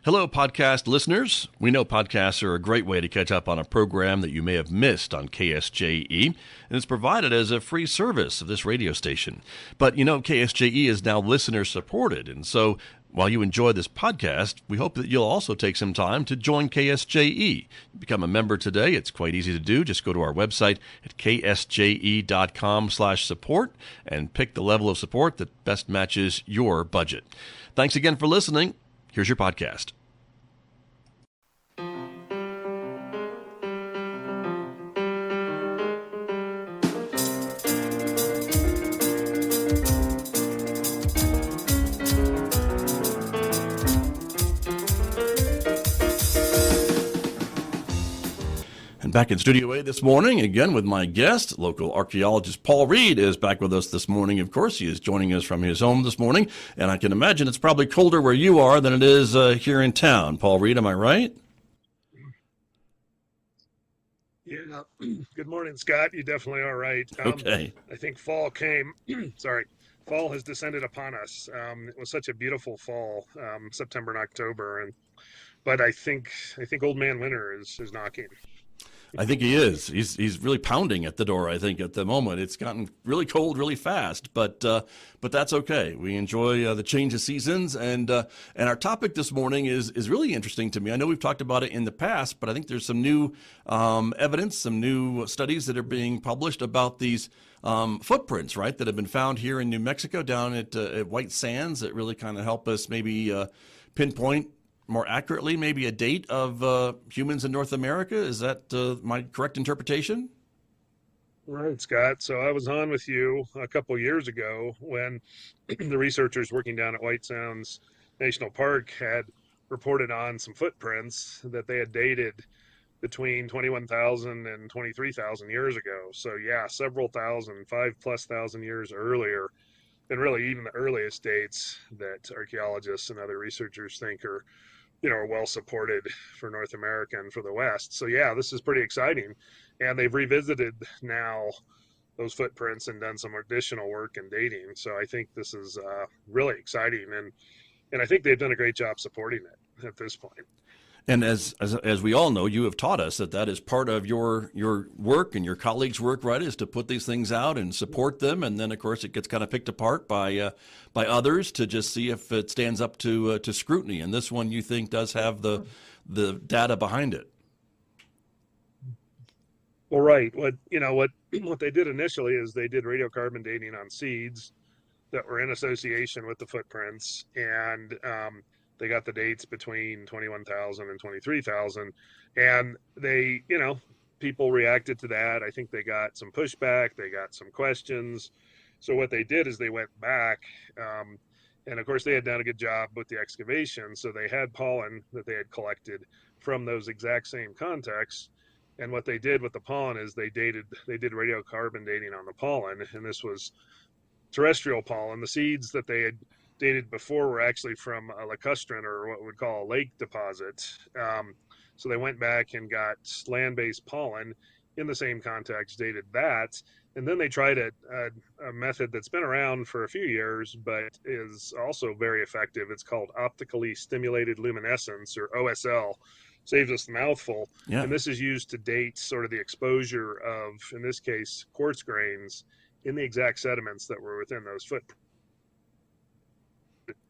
Hello, podcast listeners. We know podcasts are a great way to catch up on a program that you may have missed on KSJE, and it's provided as a free service of this radio station. But you know, KSJE is now listener supported, and so while you enjoy this podcast, we hope that you'll also take some time to join KSJE. Become a member today. It's quite easy to do. Just go to our website at ksje.com/support and pick the level of support that best matches your budget. Thanks again for listening. Here's your podcast. Back in Studio A this morning, again with my guest, local archaeologist Paul Reed is back with us this morning. Of course, he is joining us from his home this morning, and I can imagine it's probably colder where you are than it is here in town. Paul Reed, am I right? Yeah. Good morning, Scott. You definitely are right. Okay. I think fall came. Fall has descended upon us. It was such a beautiful fall, September and October, but I think Old Man Winter is knocking. I think he is. He's really pounding at the door, I think, at the moment. It's gotten really cold really fast, but that's okay. We enjoy the change of seasons, and our topic this morning is really interesting to me. I know we've talked about it in the past, but I think there's some new evidence, some new studies that are being published about these footprints, right, that have been found here in New Mexico down at White Sands that really kind of help us maybe pinpoint more accurately, maybe a date of humans in North America. Is that my correct interpretation? Right, Scott. So I was on with you a couple years ago when the researchers working down at White Sands National Park had reported on some footprints that they had dated between 21,000 and 23,000 years ago. So yeah, several thousand, 5,000+ years earlier, and really even the earliest dates that archaeologists and other researchers think are well supported for North America and for the West. So yeah, this is pretty exciting. And they've revisited now those footprints and done some additional work in dating. So I think this is really exciting. And I think they've done a great job supporting it at this point. And as we all know, you have taught us that is part of your work and your colleagues' work, right, is to put these things out and support them. And then, of course, it gets kind of picked apart by others to just see if it stands up to scrutiny. And this one, you think, does have the data behind it. Well, right. What they did initially is they did radiocarbon dating on seeds that were in association with the footprints, and they got the dates between 21,000 and 23,000, and they, people reacted to that. I think they got some pushback, they got some questions. So what they did is they went back, and of course they had done a good job with the excavation. So they had pollen that they had collected from those exact same contexts. And what they did with the pollen is they did radiocarbon dating on the pollen, and this was terrestrial pollen. The seeds that they had dated before were actually from a lacustrine, or what we would call a lake deposit. So they went back and got land-based pollen in the same context, dated that, and then they tried a method that's been around for a few years, but is also very effective. It's called optically stimulated luminescence, or OSL. Saves us the mouthful. Yeah. And this is used to date sort of the exposure of, in this case, quartz grains in the exact sediments that were within those footprints.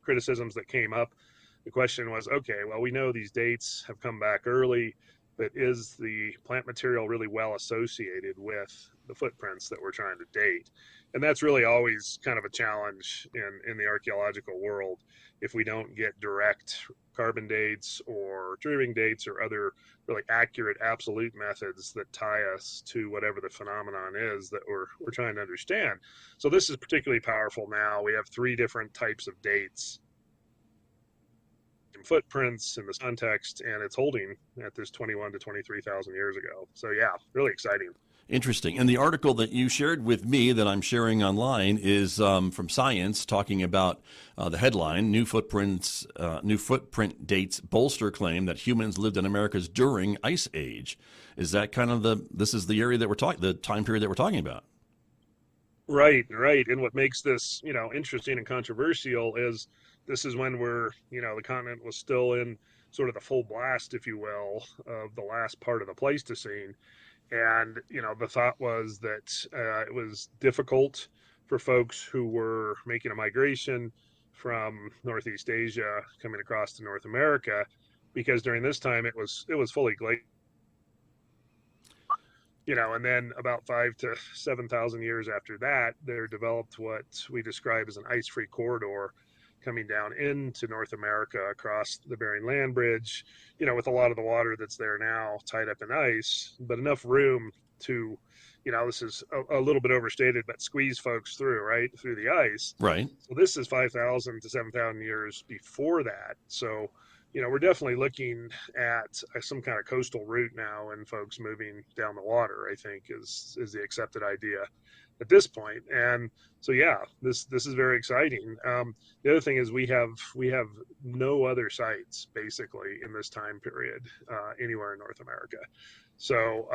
Criticisms that came up, the question was, okay, well, we know these dates have come back early, but is the plant material really well associated with the footprints that we're trying to date? And that's really always kind of a challenge in the archaeological world. If we don't get direct carbon dates or triggering dates or other really accurate absolute methods that tie us to whatever the phenomenon is that we're trying to understand. So this is particularly powerful now. We have 3 different types of dates and footprints in this context, and it's holding at this 21 to 23,000 years ago. So yeah, really exciting. Interesting. And the article that you shared with me that I'm sharing online is from Science, talking about the headline, New Footprint Dates Bolster Claim That Humans Lived in Americas During Ice Age. Is that kind of this is the area that the time period that we're talking about? Right. And what makes this, interesting and controversial is this is when the continent was still in sort of the full blast, if you will, of the last part of the Pleistocene. And, the thought was that it was difficult for folks who were making a migration from Northeast Asia coming across to North America, because during this time it was fully glacial. And then about 5 to 7,000 years after that, there developed what we describe as an ice-free corridor coming down into North America across the Bering Land Bridge, with a lot of the water that's there now tied up in ice, but enough room to, this is a little bit overstated, but squeeze folks through, right, through the ice. Right. So this is 5,000 to 7,000 years before that. So, we're definitely looking at some kind of coastal route now, and folks moving down the water, I think, is the accepted idea at this point. And so, yeah, this is very exciting. The other thing is we have no other sites basically in this time period anywhere in North America. So,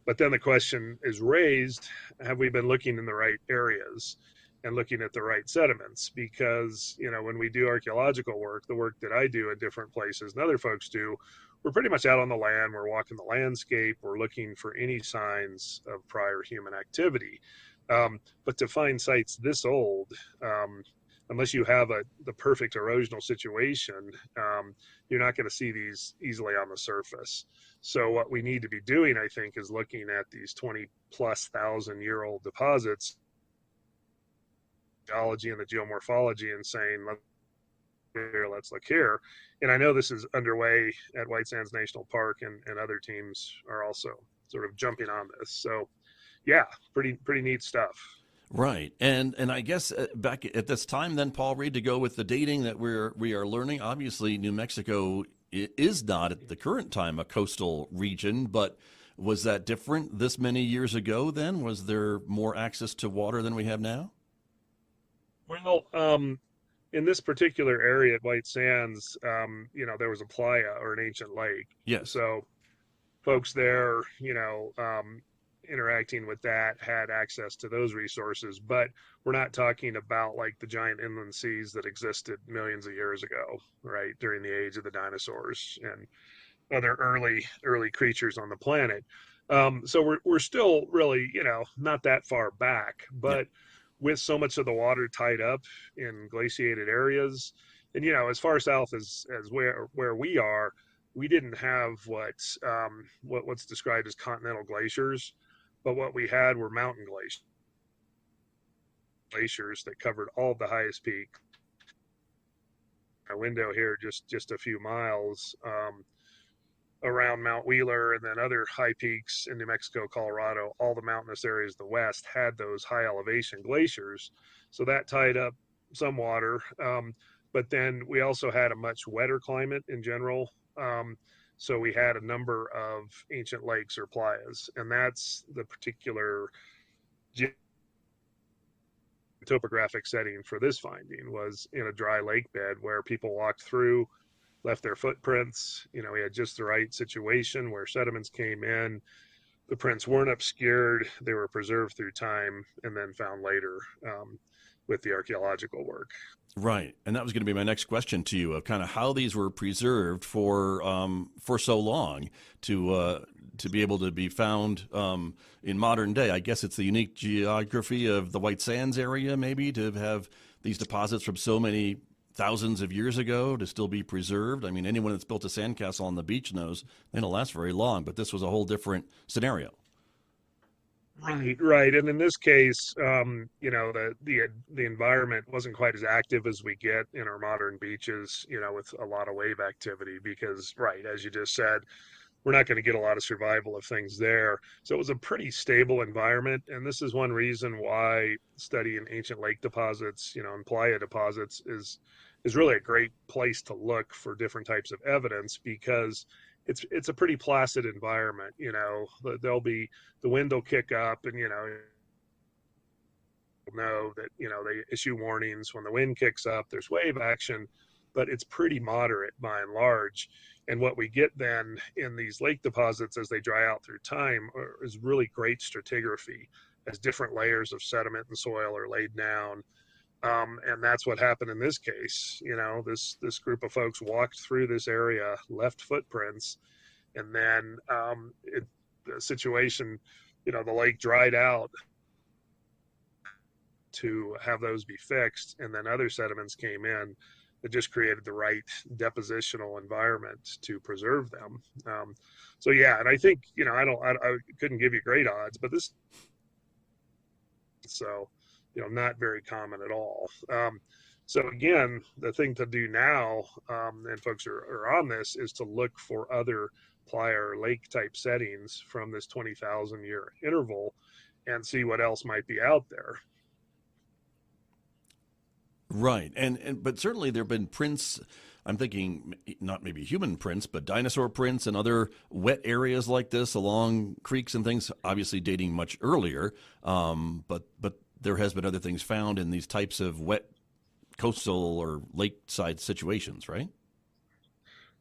but then the question is raised: have we been looking in the right areas and looking at the right sediments? Because when we do archaeological work, the work that I do in different places and other folks do, we're pretty much out on the land. We're walking the landscape. We're looking for any signs of prior human activity. But to find sites this old, unless you have the perfect erosional situation, you're not going to see these easily on the surface. So what we need to be doing, I think, is looking at these 20,000+ year-old deposits, geology and the geomorphology, and saying, let's look here. And I know this is underway at White Sands National Park, and other teams are also sort of jumping on this. So yeah, pretty neat stuff. Right. And I guess back at this time then, Paul Reed, to go with the dating that we are learning, obviously New Mexico is not at the current time a coastal region, but was that different this many years ago then? Was there more access to water than we have now? Well, in this particular area at White Sands, there was a playa, or an ancient lake. Yes. So folks there, interacting with that had access to those resources, but we're not talking about like the giant inland seas that existed millions of years ago, right, during the age of the dinosaurs and other early creatures on the planet. So we're still really, not that far back, but with so much of the water tied up in glaciated areas, and as far south as where we are, we didn't have what's described as continental glaciers, but what we had were mountain glaciers that covered all of the highest peaks. A window here, just a few miles around Mount Wheeler, and then other high peaks in New Mexico, Colorado, all the mountainous areas of the West had those high elevation glaciers. So that tied up some water. But then we also had a much wetter climate in general. So we had a number of ancient lakes or playas, and that's the particular topographic setting for this finding, was in a dry lake bed where people walked through, left their footprints. We had just the right situation where sediments came in. The prints weren't obscured. They were preserved through time and then found later with the archaeological work. Right, and that was going to be my next question to you, of kind of how these were preserved for so long to be able to be found in modern day. I guess it's the unique geography of the White Sands area, maybe, to have these deposits from so many thousands of years ago to still be preserved. I mean, anyone that's built a sandcastle on the beach knows they don't last very long, but this was a whole different scenario. Right. And in this case, the environment wasn't quite as active as we get in our modern beaches, with a lot of wave activity, because, right, as you just said, we're not going to get a lot of survival of things there. So it was a pretty stable environment. And this is one reason why studying ancient lake deposits, and playa deposits is really a great place to look for different types of evidence, because it's a pretty placid environment. There'll be, the wind will kick up, and know that they issue warnings when the wind kicks up. There's wave action, but it's pretty moderate by and large. And what we get then in these lake deposits as they dry out through time is really great stratigraphy, as different layers of sediment and soil are laid down. And that's what happened in this case. This group of folks walked through this area, left footprints, and then the situation, the lake dried out to have those be fixed, and then other sediments came in that just created the right depositional environment to preserve them. So yeah, and I think I couldn't give you great odds, but this so not very common at all. So again, the thing to do now, and folks are on this, is to look for other playa or lake type settings from this 20,000 year interval and see what else might be out there. Right. But certainly there have been prints, I'm thinking not maybe human prints, but dinosaur prints and other wet areas like this along creeks and things, obviously dating much earlier. But there has been other things found in these types of wet coastal or lakeside situations, right?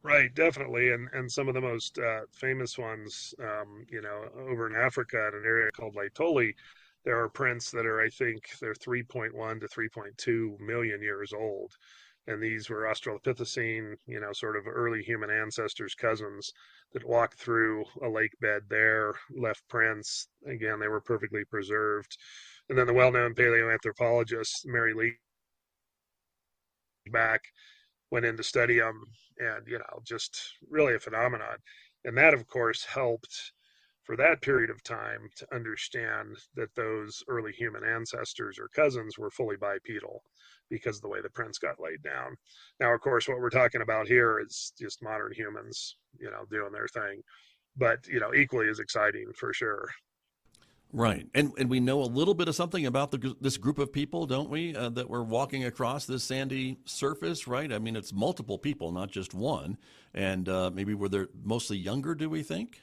Right, definitely, and some of the most famous ones, over in Africa, in an area called Laetoli, there are prints that are, I think, they're 3.1 to 3.2 million years old, and these were Australopithecine, sort of early human ancestors' cousins that walked through a lake bed there, left prints. Again, they were perfectly preserved, and then the well-known paleoanthropologist Mary Lee back went in to study them, and just really a phenomenon. And that of course helped for that period of time to understand that those early human ancestors or cousins were fully bipedal because of the way the prints got laid down. Now of course what we're talking about here is just modern humans doing their thing, but equally as exciting for sure. Right. And we know a little bit of something about this group of people, don't we, that were walking across this sandy surface, right? I mean, it's multiple people, not just one. And maybe were they mostly younger, do we think?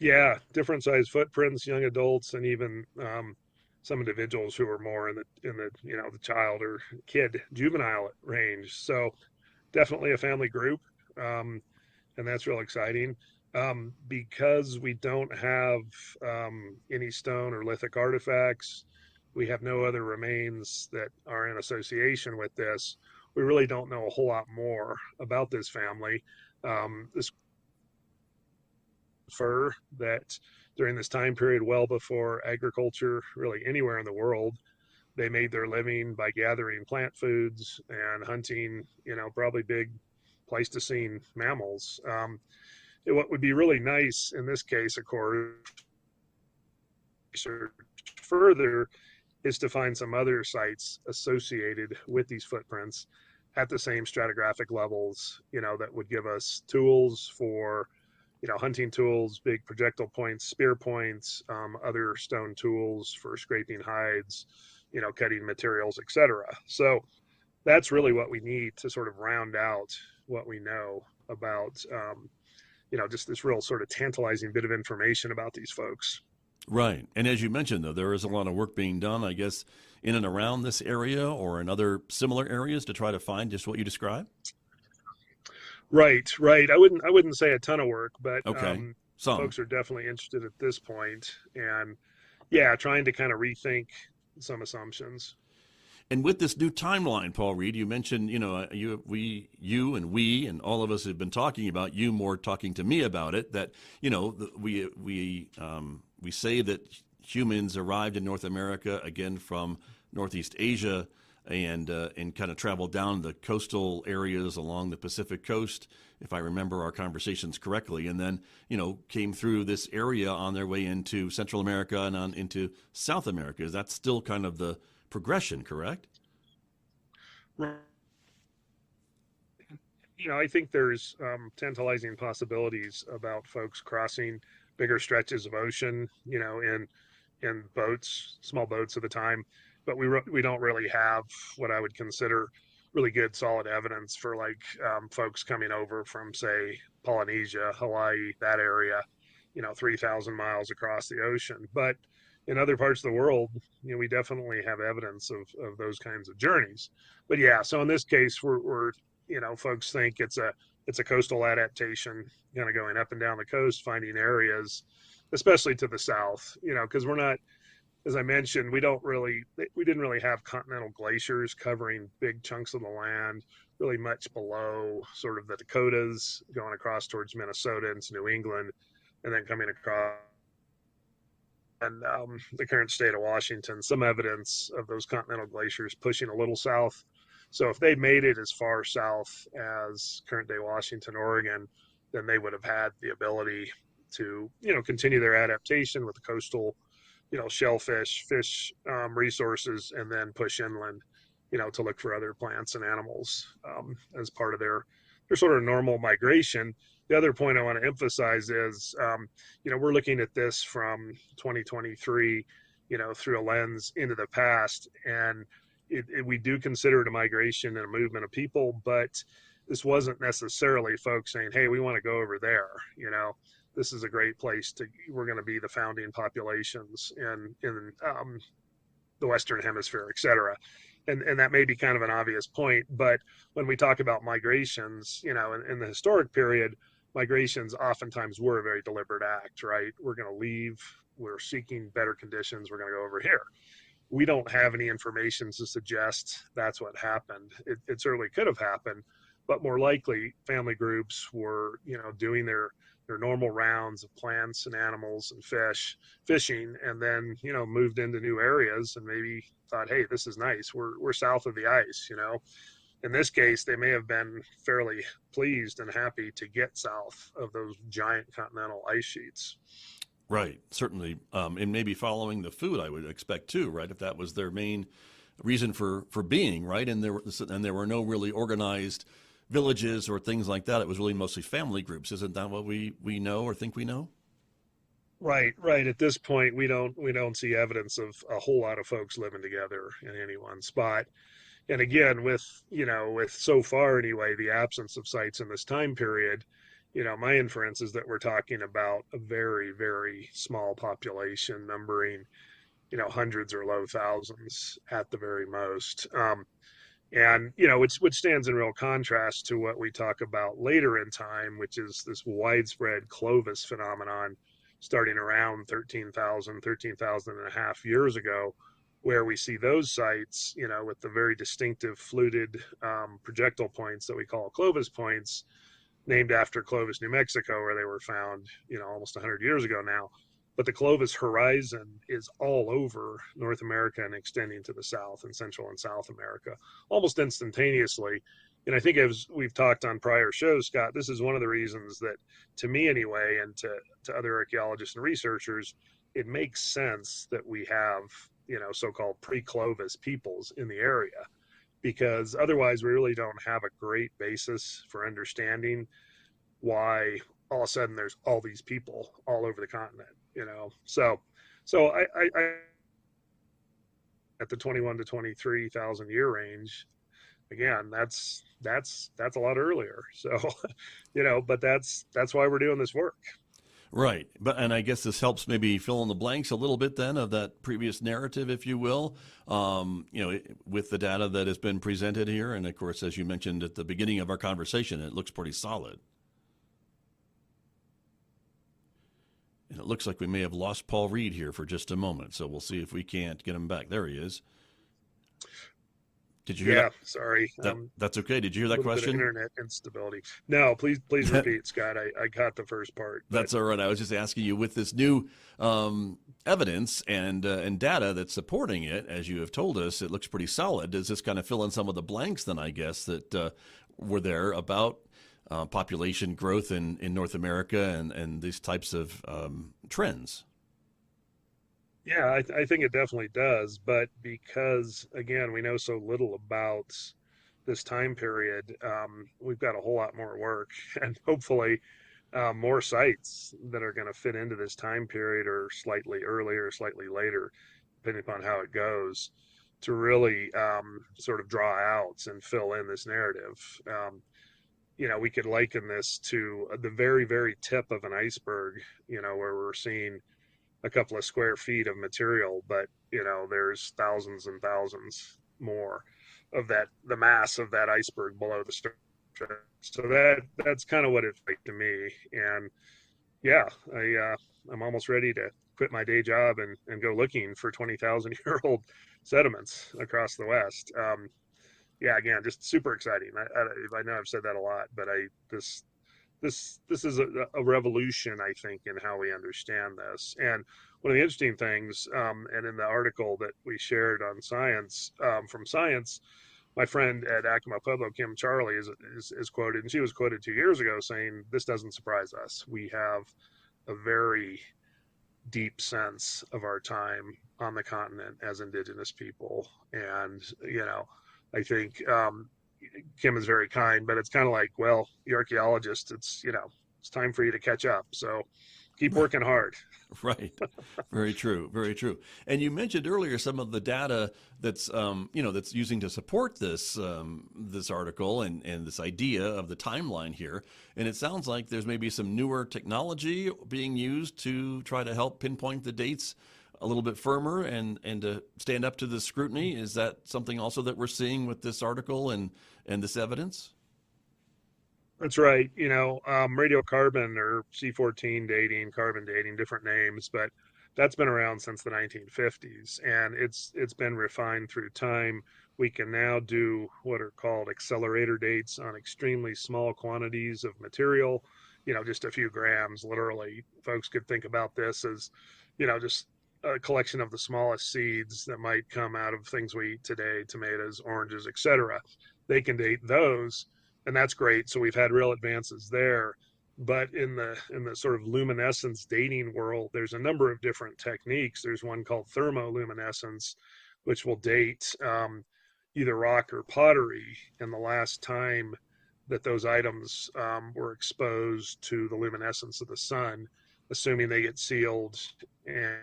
Yeah, different size footprints, young adults, and even some individuals who were more in the child or kid juvenile range. So definitely a family group, and that's real exciting. Because we don't have any stone or lithic artifacts, we have no other remains that are in association with this. We really don't know a whole lot more about this family. This fur that during this time period, well before agriculture, really anywhere in the world, they made their living by gathering plant foods and hunting, probably big Pleistocene mammals. What would be really nice in this case, of course, further is to find some other sites associated with these footprints at the same stratigraphic levels, that would give us tools for, hunting tools, big projectile points, spear points, other stone tools for scraping hides, cutting materials, etc. So that's really what we need to sort of round out what we know about, just this real sort of tantalizing bit of information about these folks. Right. And as you mentioned, though, there is a lot of work being done, I guess, in and around this area or in other similar areas to try to find just what you described. Right, right. I wouldn't say a ton of work, but Okay. Some. folks are definitely interested at this point, and yeah, trying to kind of rethink some assumptions. And with this new timeline, Paul Reed, you mentioned, you and we and all of us have been talking about, you more talking to me about it, that, we say that humans arrived in North America again from Northeast Asia and kind of traveled down the coastal areas along the Pacific coast, if I remember our conversations correctly, and then, came through this area on their way into Central America and on into South America. Is that still kind of the progression, correct? Right. I think there's tantalizing possibilities about folks crossing bigger stretches of ocean, in boats, small boats at the time, but we don't really have what I would consider really good solid evidence for folks coming over from, say, Polynesia, Hawaii, that area, 3,000 miles across the ocean. But in other parts of the world, we definitely have evidence of those kinds of journeys. But yeah, so in this case, we're folks think it's a coastal adaptation, kind of going up and down the coast, finding areas, especially to the south, because we're not as I mentioned, we didn't really have continental glaciers covering big chunks of the land, really much below sort of the Dakotas, going across towards Minnesota into New England, and then coming across and the current state of Washington, some evidence of those continental glaciers pushing a little south. So if they made it as far south as current day Washington, Oregon, then they would have had the ability to, continue their adaptation with the coastal, shellfish, fish resources, and then push inland, to look for other plants and animals as part of their sort of normal migration. The other point I want to emphasize is, we're looking at this from 2023, through a lens into the past, and we do consider it a migration and a movement of people, but this wasn't necessarily folks saying, "Hey, we want to go over there." This is a great place we're going to be the founding populations in the Western Hemisphere, et cetera. And that may be kind of an obvious point, but when we talk about migrations, in the historic period, migrations oftentimes were a very deliberate act, right? We're going to leave, we're seeking better conditions, we're going to go over here. We don't have any information to suggest that's what happened. It certainly could have happened, but more likely family groups were, doing their normal rounds of plants and animals and fishing, and then, moved into new areas and maybe thought, "Hey, this is nice. We're south of the ice." In this case, they may have been fairly pleased and happy to get south of those giant continental ice sheets. Right, certainly, and maybe following the food, I would expect too, right? If that was their main reason for being, right, and there were no really organized villages or things like that. It was really mostly family groups. Isn't that what we know or think we know? Right. At this point, we don't see evidence of a whole lot of folks living together in any one spot. And again, with so far anyway, the absence of sites in this time period, my inference is that we're talking about a very, very small population numbering, hundreds or low thousands at the very most. And which stands in real contrast to what we talk about later in time, which is this widespread Clovis phenomenon starting around 13,000 and a half years ago, where we see those sites, with the very distinctive fluted projectile points that we call Clovis points, named after Clovis, New Mexico, where they were found, almost 100 years ago now. But the Clovis horizon is all over North America and extending to the South and Central and South America almost instantaneously. And I think, as we've talked on prior shows, Scott, this is one of the reasons that, to me anyway, and to other archaeologists and researchers, it makes sense that we have, so-called pre-Clovis peoples in the area, because otherwise we really don't have a great basis for understanding why all of a sudden there's all these people all over the continent. So I at the 21 to 23,000 year range, again, that's a lot earlier. So, but that's why we're doing this work. Right. And I guess this helps maybe fill in the blanks a little bit then of that previous narrative, if you will, with the data that has been presented here. And of course, as you mentioned at the beginning of our conversation, it looks pretty solid. And it looks like we may have lost Paul Reed here for just a moment. So we'll see if we can't get him back. There he is. Did you hear that? Sorry. That's okay. Did you hear that question? Internet instability. No, please repeat, Scott. I caught the first part. That's all right. I was just asking you, with this new evidence and data that's supporting it, as you have told us, it looks pretty solid. Does this kind of fill in some of the blanks then, I guess, that were there about population growth in North America and these types of trends? Yeah, I think it definitely does. But because, again, we know so little about this time period, we've got a whole lot more work and hopefully more sites that are going to fit into this time period, or slightly earlier, slightly later, depending upon how it goes, to really sort of draw out and fill in this narrative. We could liken this to the very, very tip of an iceberg, where we're seeing a couple of square feet of material, but there's thousands and thousands more of that, the mass of that iceberg below the surface. So that's kind of what it's like to me. And yeah, I'm almost ready to quit my day job and go looking for 20,000-year-old sediments across the West. Yeah, again, just super exciting. I know I've said that a lot, but this is a revolution, I think, in how we understand this. And one of the interesting things, and in the article that we shared on Science, from Science, my friend at Acoma Pueblo, Kim Charlie, is quoted, and she was quoted 2 years ago saying, "This doesn't surprise us. We have a very deep sense of our time on the continent as indigenous people." And, I think Kim is very kind, but it's kind of like, well, the archaeologist, it's time for you to catch up. So keep working hard. Right. Very true. Very true. And you mentioned earlier some of the data that's that's using to support this article and this idea of the timeline here. And it sounds like there's maybe some newer technology being used to try to help pinpoint the dates a little bit firmer and to stand up to the scrutiny. Is that something also that we're seeing with this article and this evidence? That's right. Radiocarbon or C14 dating, carbon dating, different names, but that's been around since the 1950s, and it's been refined through time. We can now do what are called accelerator dates on extremely small quantities of material, just a few grams, literally. Folks could think about this as, just a collection of the smallest seeds that might come out of things we eat today, tomatoes, oranges, etc. They can date those, and that's great. So we've had real advances there. But in the sort of luminescence dating world, there's a number of different techniques. There's one called thermoluminescence, which will date either rock or pottery, and the last time that those items were exposed to the luminescence of the sun, assuming they get sealed and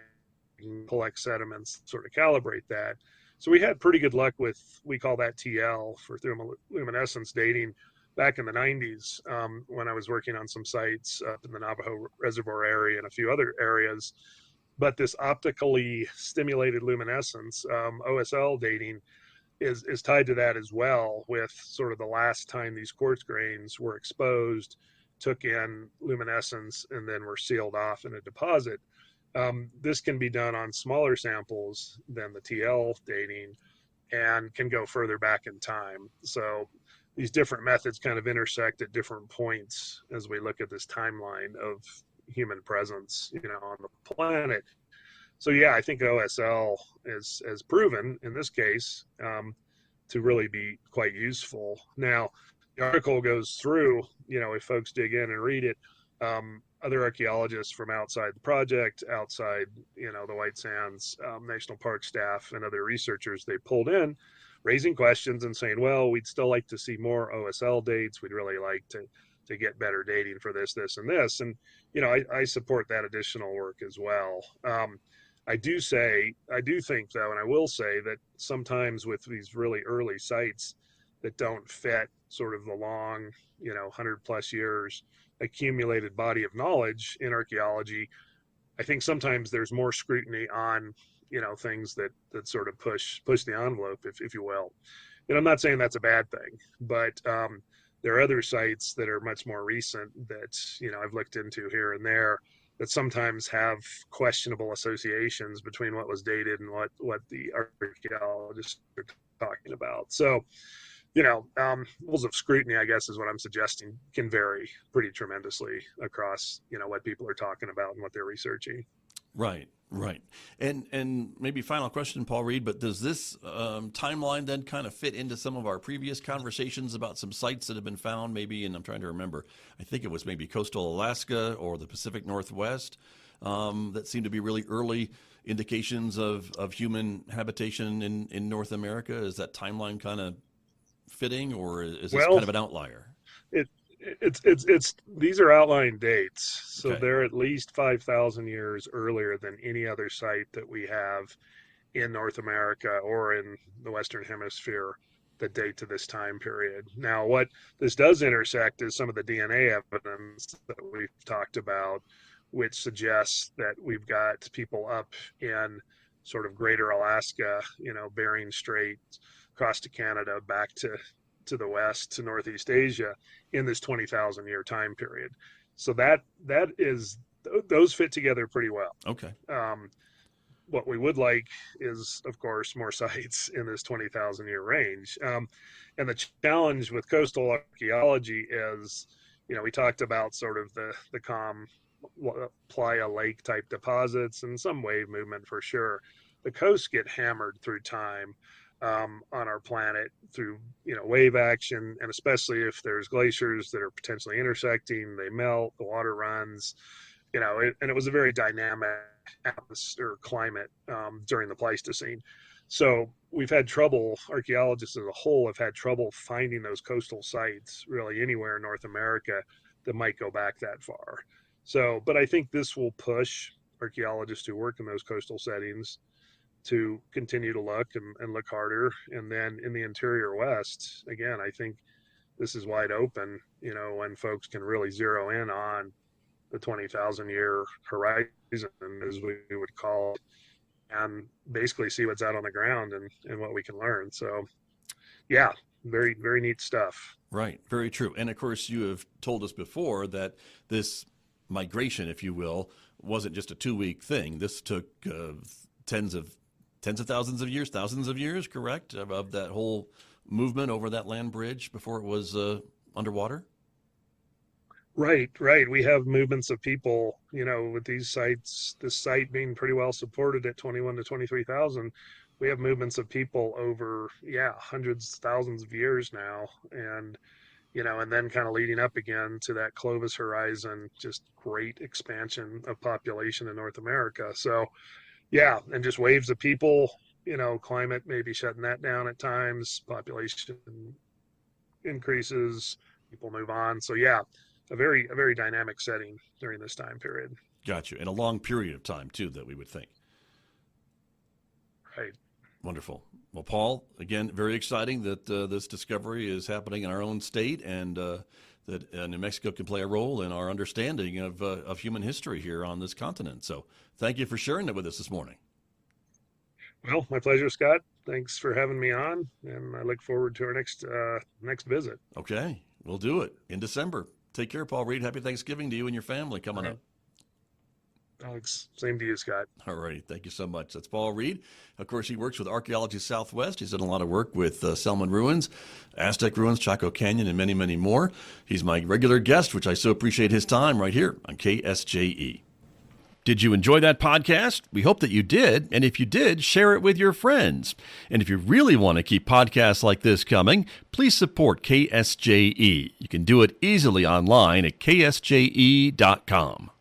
collect sediments, sort of calibrate that. So we had pretty good luck with, we call that TL for thermoluminescence dating, back in the 90s, when I was working on some sites up in the Navajo Reservoir area and a few other areas. But this optically stimulated luminescence, OSL dating, is tied to that as well, with sort of the last time these quartz grains were exposed, took in luminescence, and then were sealed off in a deposit. This can be done on smaller samples than the TL dating and can go further back in time. So these different methods kind of intersect at different points as we look at this timeline of human presence, on the planet. So yeah, I think OSL has proven in this case to really be quite useful. Now, the article goes through, if folks dig in and read it, other archaeologists from outside the project, outside, the White Sands National Park staff and other researchers they pulled in, raising questions and saying, well, we'd still like to see more OSL dates. We'd really like to get better dating for this, and this. And, I support that additional work as well. I do think though, and I will say that sometimes with these really early sites that don't fit sort of the long, 100 plus years accumulated body of knowledge in archaeology, I think sometimes there's more scrutiny on, things that sort of push the envelope, if you will. And I'm not saying that's a bad thing, but there are other sites that are much more recent that, I've looked into here and there that sometimes have questionable associations between what was dated and what the archaeologists are talking about. So, levels of scrutiny, I guess, is what I'm suggesting, can vary pretty tremendously across, what people are talking about and what they're researching. Right. And maybe final question, Paul Reed, but does this timeline then kind of fit into some of our previous conversations about some sites that have been found maybe, and I'm trying to remember, I think it was maybe coastal Alaska or the Pacific Northwest, that seemed to be really early indications of human habitation in North America? Is that timeline kind of fitting, or is this kind of an outlier? It's these are outlying dates, so Okay. they're at least 5,000 years earlier than any other site that we have in North America or in the Western Hemisphere that date to this time period. Now, what this does intersect is some of the DNA evidence that we've talked about, which suggests that we've got people up in sort of greater Alaska, Bering Strait, across to Canada, back to the west, to Northeast Asia, in this 20,000 year time period. So that is those fit together pretty well. Okay. What we would like is, of course, more sites in this 20,000 year range. And the challenge with coastal archaeology is, we talked about sort of the calm playa lake type deposits and some wave movement for sure. The coasts get hammered through time on our planet through, wave action, and especially if there's glaciers that are potentially intersecting, they melt, the water runs, and it was a very dynamic atmosphere climate during the Pleistocene. So we've had trouble, archaeologists as a whole have had trouble finding those coastal sites really anywhere in North America that might go back that far. So, but I think this will push archaeologists who work in those coastal settings to continue to look and look harder. And then in the interior West, again, I think this is wide open, when folks can really zero in on the 20,000 year horizon, as we would call it, and basically see what's out on the ground and what we can learn. So, yeah, very, very neat stuff. Right. Very true. And of course, you have told us before that this migration, if you will, wasn't just a 2-week thing. This took tens of thousands of years, correct? Of that whole movement over that land bridge before it was underwater? Right. We have movements of people, with these sites, this site being pretty well supported at 21 to 23,000. We have movements of people over, hundreds, thousands of years now. And, and then kind of leading up again to that Clovis horizon, just great expansion of population in North America. So, yeah, and just waves of people, climate maybe shutting that down at times, population increases, people move on. So, yeah. A very dynamic setting during this time period. Got you. And a long period of time, too, that we would think. Right. Wonderful. Well, Paul, again, very exciting that this discovery is happening in our own state, and that New Mexico can play a role in our understanding of human history here on this continent. So thank you for sharing it with us this morning. Well, my pleasure, Scott. Thanks for having me on, and I look forward to our next visit. Okay. We'll do it in December. Take care, Paul Reed. Happy Thanksgiving to you and your family coming up. Alex, same to you, Scott. All right. Thank you so much. That's Paul Reed. Of course, he works with Archaeology Southwest. He's done a lot of work with Selman Ruins, Aztec Ruins, Chaco Canyon, and many, many more. He's my regular guest, which I so appreciate his time right here on KSJE. Did you enjoy that podcast? We hope that you did. And if you did, share it with your friends. And if you really want to keep podcasts like this coming, please support KSJE. You can do it easily online at ksje.com.